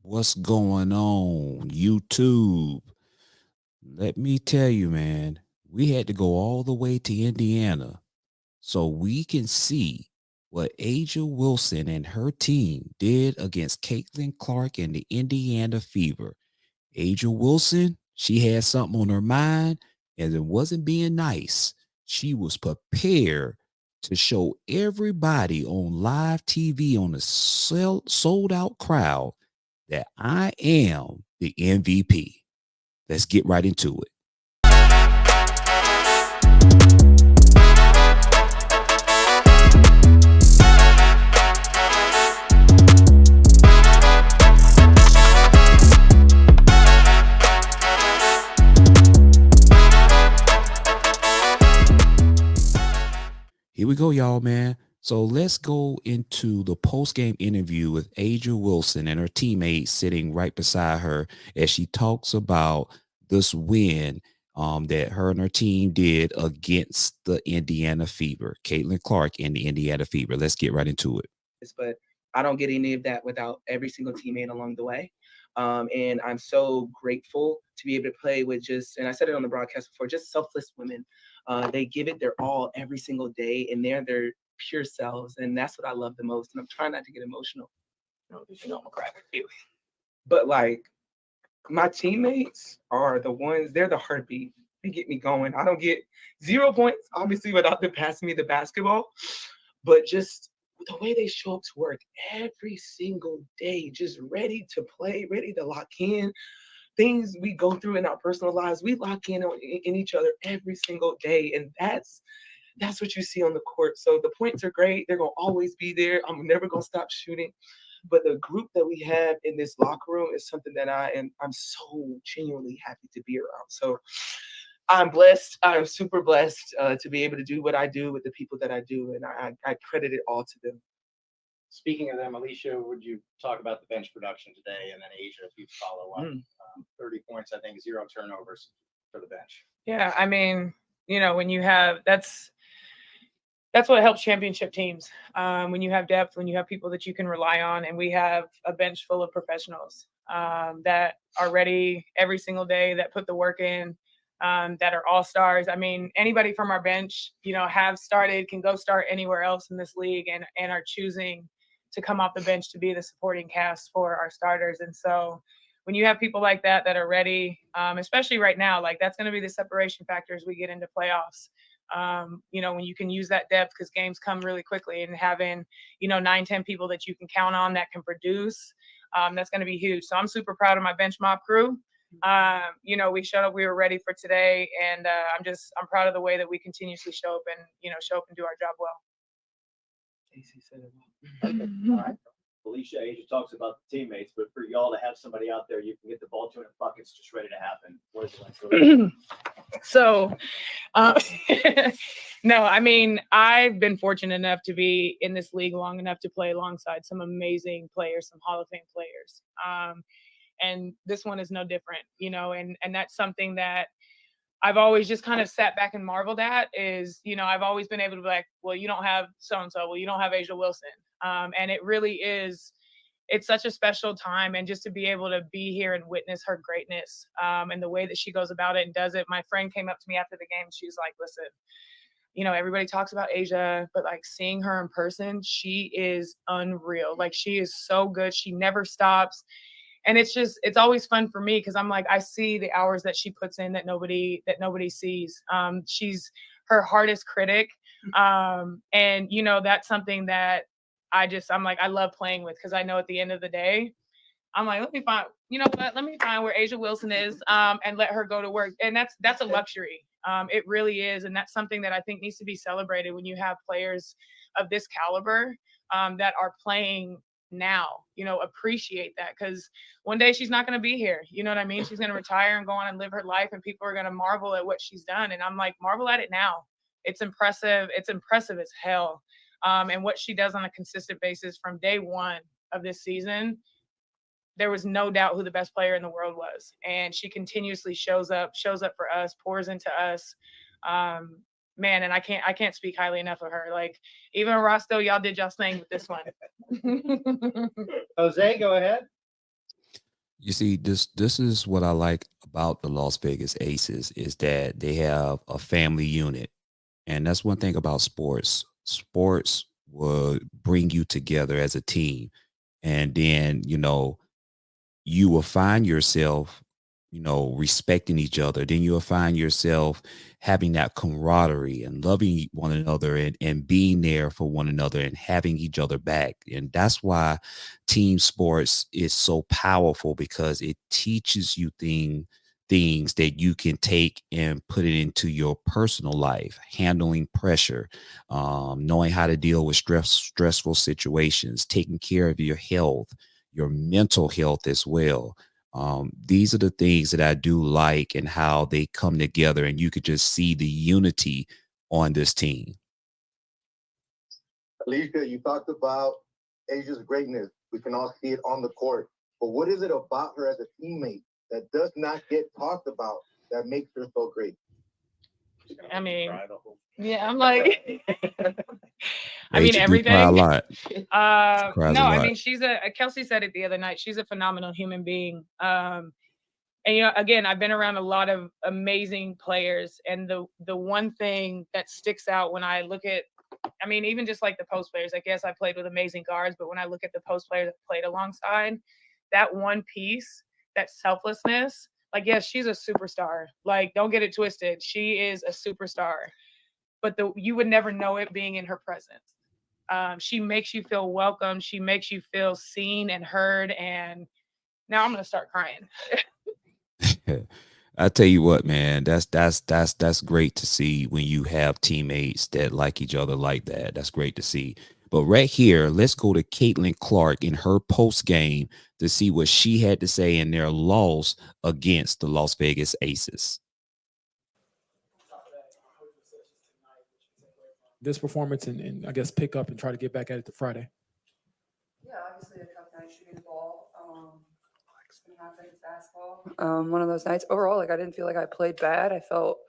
What's going on, YouTube? Let me tell you, man, we had to go all the way to Indiana so we can see what Aja Wilson and her team did against Caitlin Clark and the Indiana Fever. Aja Wilson, she had something on her mind, and it wasn't being nice. She was prepared to show everybody on live TV on a sold out crowd that I am the MVP. Let's get right into it. Here we go, y'all, man. So let's go into the post-game interview with Aja Wilson and her teammates sitting right beside her as she talks about this win that her and her team did against the Indiana Fever, Caitlin Clark and the Indiana Fever. Let's get right into it. But I don't get any of that without every single teammate along the way. And I'm so grateful to be able to play with and I said it on the broadcast before, just selfless women. They give it their all every single day, and they're their pure selves. And that's what I love the most. And I'm trying not to get emotional. I'm gonna cry with you. But like, my teammates are the ones, they're the heartbeat. They get me going. I don't get 0 points, obviously, without them passing me the basketball. But just the way they show up to work every single day, just ready to play, ready to lock in. Things we go through in our personal lives, we lock in each other every single day. And that's what you see on the court. So the points are great. They're gonna always be there. I'm never gonna stop shooting. But the group that we have in this locker room is something that I'm so genuinely happy to be around. So I'm blessed. I'm super blessed to be able to do what I do with the people that I do, and I credit it all to them. Speaking of them, Alicia, would you talk about the bench production today, and then Aja, if you follow up? 30 points, I think, 0 turnovers for the bench. Yeah, I mean, when you have that's what helps championship teams. When you have depth, when you have people that you can rely on, and we have a bench full of professionals that are ready every single day, that put the work in, that are all stars. I mean, anybody from our bench, have started, can go start anywhere else in this league, and are choosing to come off the bench to be the supporting cast for our starters. And so when you have people like that are ready, especially right now, like that's going to be the separation factor as we get into playoffs. When you can use that depth, because games come really quickly, and having 9-10 people that you can count on that can produce, that's going to be huge. So I'm super proud of my bench mob crew. We showed up, we were ready for today, and I'm proud of the way that we continuously show up and do our job well. AC said it well. All right. Alicia, Aja talks about the teammates, but for y'all to have somebody out there you can get the ball to in buckets just ready to happen, what is it like? So, no, I mean, I've been fortunate enough to be in this league long enough to play alongside some amazing players, some Hall of Fame players. And this one is no different, and that's something that I've always just kind of sat back and marveled at is, I've always been able to be like, well, you don't have so-and-so, well, you don't have Aja Wilson. And it really is, it's such a special time. And just to be able to be here and witness her greatness and the way that she goes about it and does it. My friend came up to me after the game. She was like, listen, everybody talks about Aja, but like seeing her in person, she is unreal. Like she is so good. She never stops. And it's always fun for me because I'm like, I see the hours that she puts in that nobody sees. She's her hardest critic. And, that's something that I'm like, I love playing with, because I know at the end of the day, I'm like, let me find where Aja Wilson is and let her go to work. And that's a luxury. It really is. And that's something that I think needs to be celebrated when you have players of this caliber that are playing now. Appreciate that, because one day she's not going to be here. You know what I mean? She's going to retire and go on and live her life, and people are going to marvel at what she's done. And I'm like, marvel at it now. It's impressive. It's impressive as hell. And what she does on a consistent basis from day one of this season, there was no doubt who the best player in the world was. And she continuously shows up for us, pours into us. Man, and I can't speak highly enough of her. Like, even Roscoe, y'all did y'all's thing with this one. Jose, go ahead. You see, this is what I like about the Las Vegas Aces is that they have a family unit. And that's one thing about sports. Sports will bring you together as a team. And then, you will find yourself, respecting each other. Then you'll find yourself having that camaraderie and loving one another and being there for one another and having each other back. And that's why team sports is so powerful because it teaches you things that you can take and put it into your personal life, handling pressure, knowing how to deal with stressful situations, taking care of your health, your mental health as well. These are the things that I do like and how they come together, and you could just see the unity on this team. Alicia, you talked about Asia's greatness. We can all see it on the court. But what is it about her as a teammate that does not get talked about that makes her so great? I mean, yeah, I'm like, I mean, Asia do cry a everything. lot. She cries a No, I lot. mean, Kelsey said it the other night. She's a phenomenal human being. And again, I've been around a lot of amazing players, and the one thing that sticks out when I look at, I mean, even just like the post players, I guess I played with amazing guards, but when I look at the post players that played alongside, that one piece, that selflessness, like, yes, she's a superstar. Like, don't get it twisted. She is a superstar, but you would never know it being in her presence. She makes you feel welcome. She makes you feel seen and heard. And now I'm gonna start crying. I tell you what, man, that's great to see when you have teammates that like each other like that. That's great to see. But right here, let's go to Caitlin Clark in her post game to see what she had to say in their loss against the Las Vegas Aces. This performance and I guess pick up and try to get back at it to Friday. Yeah, obviously a tough night shooting the ball. Second half against basketball. One of those nights. Overall, like I didn't feel like I played bad. I felt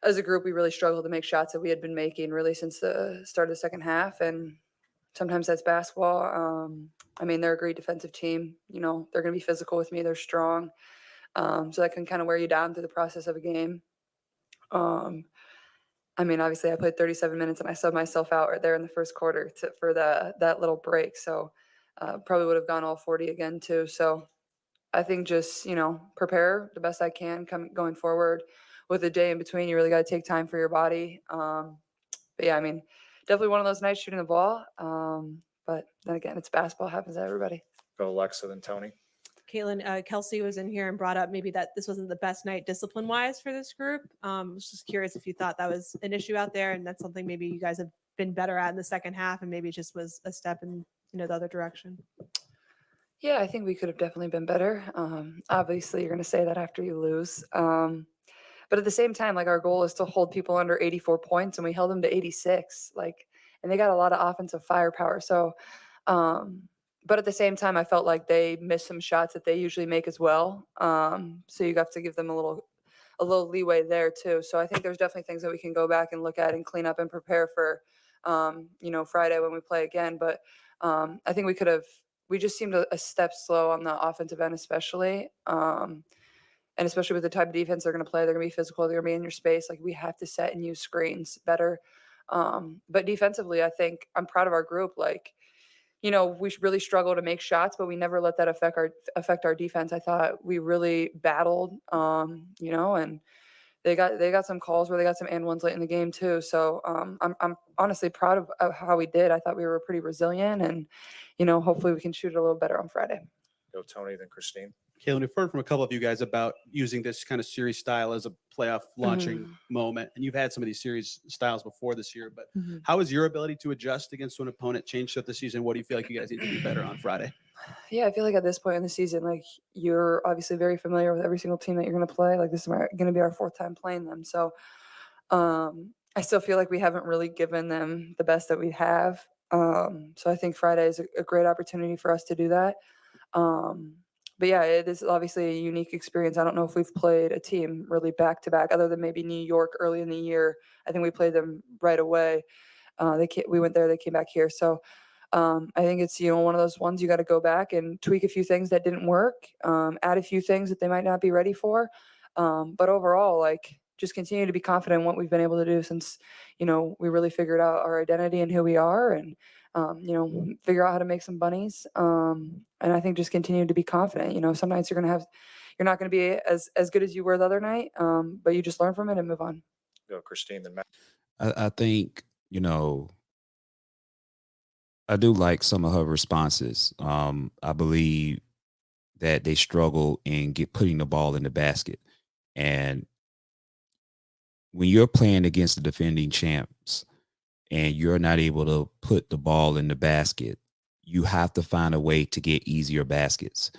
as a group we really struggled to make shots that we had been making really since the start of the second half. And sometimes that's basketball. I mean, they're a great defensive team. You know, they're going to be physical with me. They're strong. So that can kind of wear you down through the process of a game. I mean, obviously, I played 37 minutes and I subbed myself out right there in the first quarter for that little break. So probably would have gone all 40 again too. So I think just prepare the best I can going forward. With a day in between, you really got to take time for your body. But yeah, I mean, definitely one of those nights shooting the ball. But then again, it's basketball, happens to everybody. Go Alexa, then Tony. Caitlin, Kelsey was in here and brought up maybe that this wasn't the best night discipline wise for this group. I was just curious if you thought that was an issue out there, and that's something maybe you guys have been better at in the second half, and maybe it just was a step in the other direction. Yeah, I think we could have definitely been better. Obviously, you're going to say that after you lose. But at the same time, like our goal is to hold people under 84 points, and we held them to 86. And they got a lot of offensive firepower. So, but at the same time, I felt like they missed some shots that they usually make as well. So you have to give them a little leeway there too. So I think there's definitely things that we can go back and look at and clean up and prepare for, Friday when we play again. But I think we just seemed a step slow on the offensive end, especially. And especially with the type of defense they're going to play, they're going to be physical, they're going to be in your space. Like we have to set and use screens better. But defensively, I think I'm proud of our group. We really struggle to make shots, but we never let that affect our defense. I thought we really battled, and they got some calls where they got some and ones late in the game too. So I'm honestly proud of how we did. I thought we were pretty resilient, and hopefully we can shoot it a little better on Friday. Go Tony, then Christine. Caitlin, we've heard from a couple of you guys about using this kind of series style as a playoff launching moment. And you've had some of these series styles before this year, but how has your ability to adjust against an opponent changed throughout the season? What do you feel like you guys need to do better on Friday? Yeah, I feel like at this point in the season, like you're obviously very familiar with every single team that you're going to play. Like this is going to be our fourth time playing them. So I still feel like we haven't really given them the best that we have. So I think Friday is a great opportunity for us to do that. But yeah, it is obviously a unique experience. I don't know if we've played a team really back to back, other than maybe New York early in the year. I think we played them right away. We went there, they came back here. So I think it's, one of those ones you got to go back and tweak a few things that didn't work, add a few things that they might not be ready for. But overall, like, just continue to be confident in what we've been able to do since, we really figured out our identity and who we are, and, figure out how to make some bunnies. And I think just continue to be confident. Some nights you're not going to be as good as you were the other night, but you just learn from it and move on. Go, Christine, then Matt. I think, I do like some of her responses. I believe that they struggle in putting the ball in the basket. And when you're playing against the defending champs and you're not able to put the ball in the basket, you have to find a way to get easier baskets.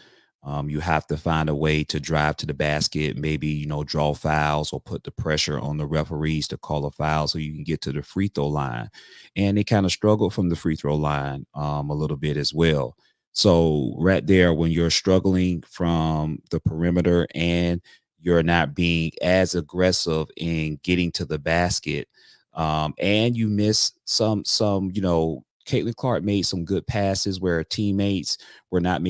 You have to find a way to drive to the basket, maybe, draw fouls or put the pressure on the referees to call a foul so you can get to the free throw line. And they kind of struggled from the free throw line a little bit as well. So right there, when you're struggling from the perimeter and you're not being as aggressive in getting to the basket, and you miss some, Caitlin Clark made some good passes where teammates were not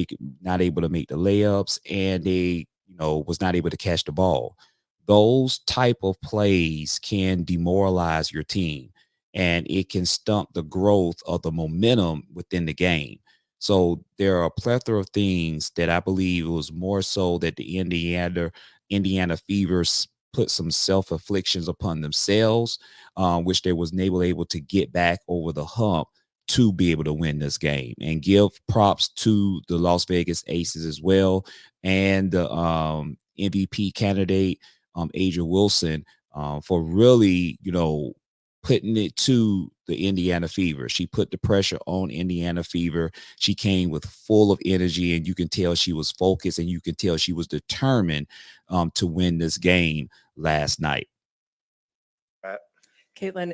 able to make the layups, and they, was not able to catch the ball. Those type of plays can demoralize your team, and it can stunt the growth of the momentum within the game. So there are a plethora of things that I believe it was more so that the Indiana Fevers put some self-afflictions upon themselves, which they was able to get back over the hump to be able to win this game. And give props to the Las Vegas Aces as well, and the MVP candidate, Aja Wilson, for really, putting it to the Indiana Fever. She put the pressure on Indiana Fever. She came with full of energy, and you can tell she was focused, and you can tell she was determined to win this game last night. Caitlin,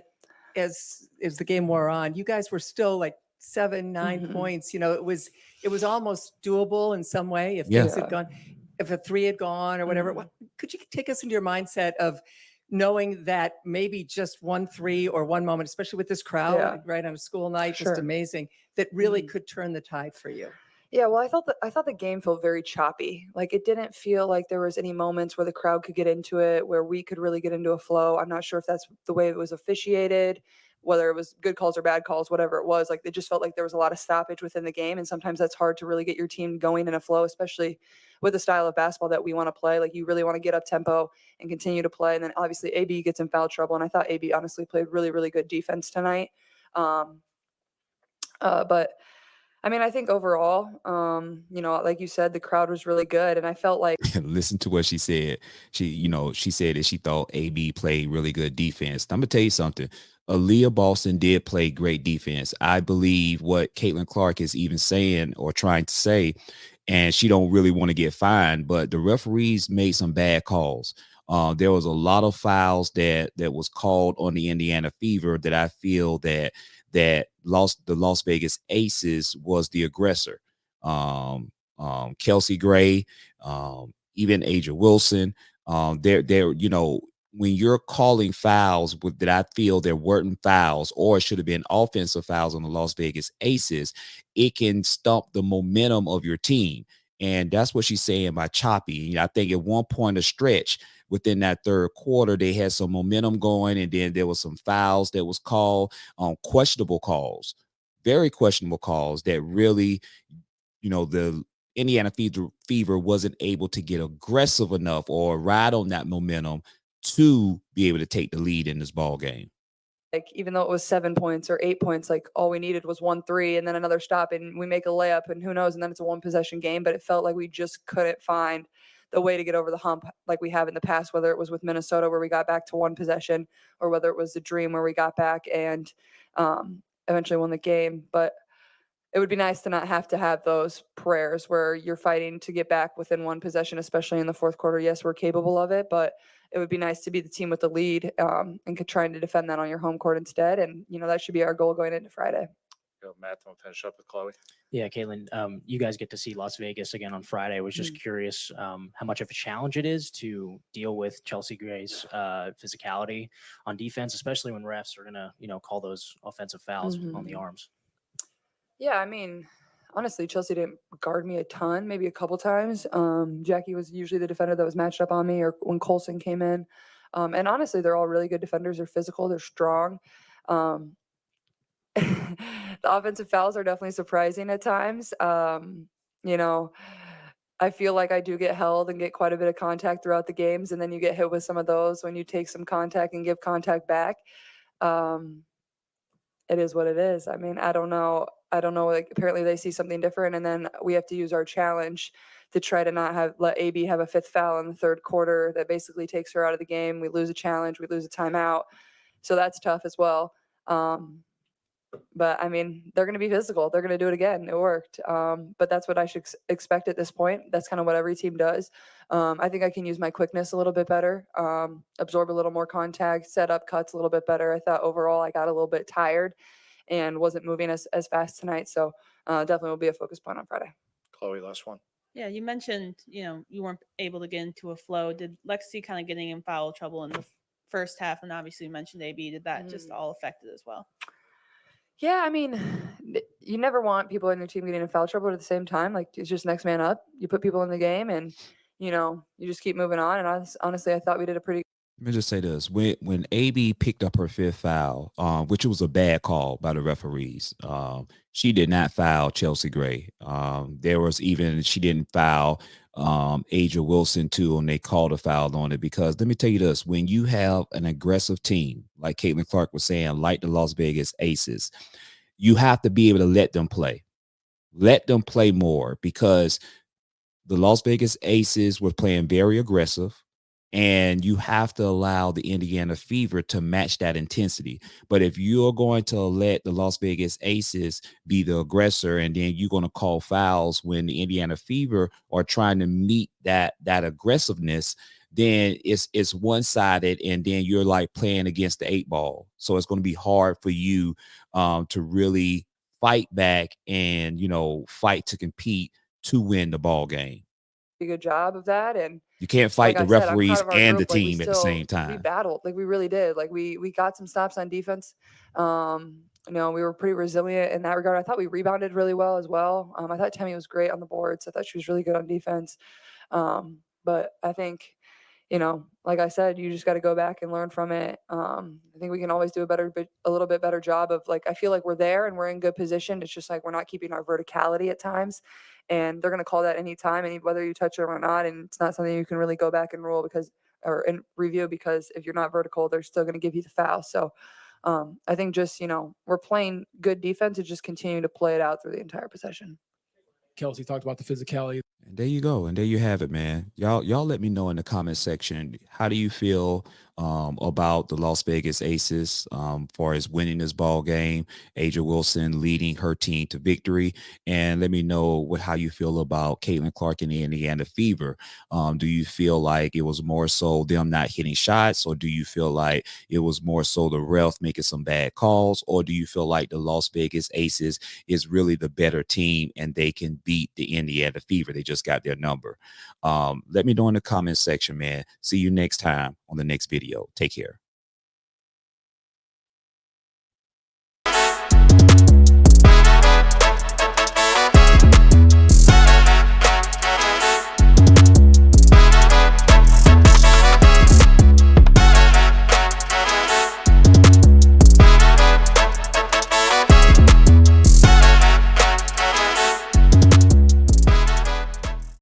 as the game wore on, you guys were still like 7-9 points. It was almost doable in some way if things had gone, if a 3 had gone or whatever. Could you take us into your mindset of knowing that maybe just 1-3 or one moment, especially with this crowd, right, on a school night, just amazing, that really could turn the tide for you? Yeah, well, I thought the game felt very choppy. Like, it didn't feel like there was any moments where the crowd could get into it, where we could really get into a flow. I'm not sure if that's the way it was officiated, whether it was good calls or bad calls, whatever it was. Like, it just felt like there was a lot of stoppage within the game, and sometimes that's hard to really get your team going in a flow, especially with the style of basketball that we want to play. Like, you really want to get up tempo and continue to play. And then obviously AB gets in foul trouble, and I thought AB honestly played really, really good defense tonight. But I mean, I think overall, like you said, the crowd was really good, and I felt like Listen to what she said. She said that she thought AB played really good defense. I'm gonna tell you something. Aaliyah Boston did play great defense. I believe what Caitlin Clark is even saying or trying to say, and she don't really want to get fined, but the referees made some bad calls. There was a lot of fouls that was called on the Indiana Fever that I feel that the Las Vegas Aces was the aggressor. Kelsey Gray, even Aja Wilson. They're when you're calling fouls that I feel there weren't fouls or it should have been offensive fouls on the Las Vegas Aces, it can stump the momentum of your team. And that's what she's saying by choppy. I think at one point a stretch within that third quarter, they had some momentum going, and then there was some fouls that was called on questionable calls, very questionable calls that really, the Indiana Fever wasn't able to get aggressive enough or ride on that momentum to be able to take the lead in this ball game. like, even though it was 7 points or 8 points, like, all we needed was 1-3 and then another stop and we make a layup and who knows, and then it's a one possession game. But it felt like we just couldn't find the way to get over the hump like we have in the past, whether it was with Minnesota where we got back to one possession or whether it was the Dream where we got back and eventually won the game. But it would be nice to not have to have those prayers where you're fighting to get back within one possession, especially in the fourth quarter. Yes, we're capable of it, but it would be nice to be the team with the lead and trying to defend that on your home court instead. And, that should be our goal going into Friday. Go, Matt. We'll finish up with Chloe. Yeah, Caitlin, you guys get to see Las Vegas again on Friday. I was just curious how much of a challenge it is to deal with Chelsea Gray's physicality on defense, especially when refs are going to, call those offensive fouls on the arms. Yeah, I mean, honestly, Chelsea didn't guard me a ton, maybe a couple times. Jackie was usually the defender that was matched up on me, or when Colson came in. And honestly, they're all really good defenders. They're physical, they're strong. Um, the offensive fouls are definitely surprising at times. You know, I feel like I do get held and get quite a bit of contact throughout the games, and then you get hit with some of those when you take some contact and give contact back. Um, it is what it is. I mean, I don't know. I don't know. Like, apparently they see something different, and then we have to use our challenge to try to not let AB have a fifth foul in the third quarter that basically takes her out of the game. We lose a challenge, we lose a timeout, so that's tough as well. But I mean, they're going to be physical. They're going to do it again. It worked. But that's what I should expect at this point. That's kind of what every team does. I think I can use my quickness a little bit better, absorb a little more contact, set up cuts a little bit better. I thought overall I got a little bit tired and wasn't moving as fast tonight. So definitely will be a focus point on Friday. Chloe, last one. Yeah, you mentioned, you weren't able to get into a flow. Did Lexi kind of getting in foul trouble in the first half? And obviously you mentioned AB. Did that just all affect it as well? Yeah, I mean, you never want people in your team getting in foul trouble, but at the same time, like, it's just next man up. You put people in the game, and you just keep moving on. And honestly, I thought we did a pretty. Let me just say this: when AB picked up her fifth foul, which was a bad call by the referees, she did not foul Chelsea Gray. There was even she didn't foul Aja Wilson too, and they called a foul on it because let me tell you this: when you have an aggressive team, like Caitlin Clark was saying, like the Las Vegas Aces, you have to be able to let them play. Let them play more because the Las Vegas Aces were playing very aggressive, and you have to allow the Indiana Fever to match that intensity. But if you're going to let the Las Vegas Aces be the aggressor, and then you're going to call fouls when the Indiana Fever are trying to meet that aggressiveness, then it's one-sided, and then you're like playing against the 8 ball. So it's going to be hard for you to really fight back and fight to compete to win the ball game. good job of that. And you can't fight like the I said, I'm proud referees of our and the group. Like, team at the same we time. battled, like we really did. Like we got some stops on defense. We were pretty resilient in that regard. I thought we rebounded really well as well. I thought Tammy was great on the boards. I thought she was really good on defense. But I think, like I said, you just got to go back and learn from it. I think we can always do a little bit better job of, like, I feel like we're there and we're in good position. It's just like we're not keeping our verticality at times, and they're going to call that anytime, whether you touch them or not. And it's not something you can really go back and review, because if you're not vertical, they're still going to give you the foul. So I think just, we're playing good defense and just continue to play it out through the entire possession. Kelsey talked about the physicality. And there you go. And there you have it, man. Y'all let me know in the comment section. How do you feel about the Las Vegas Aces far as winning this ball game? Aja Wilson leading her team to victory. And let me know how you feel about Caitlin Clark and the Indiana Fever. Do you feel like it was more so them not hitting shots, or do you feel like it was more so the ref making some bad calls, or do you feel like the Las Vegas Aces is really the better team and they can beat the Indiana Fever? They just got their number. Let me know in the comment section, man. See you next time on the next video. Take care.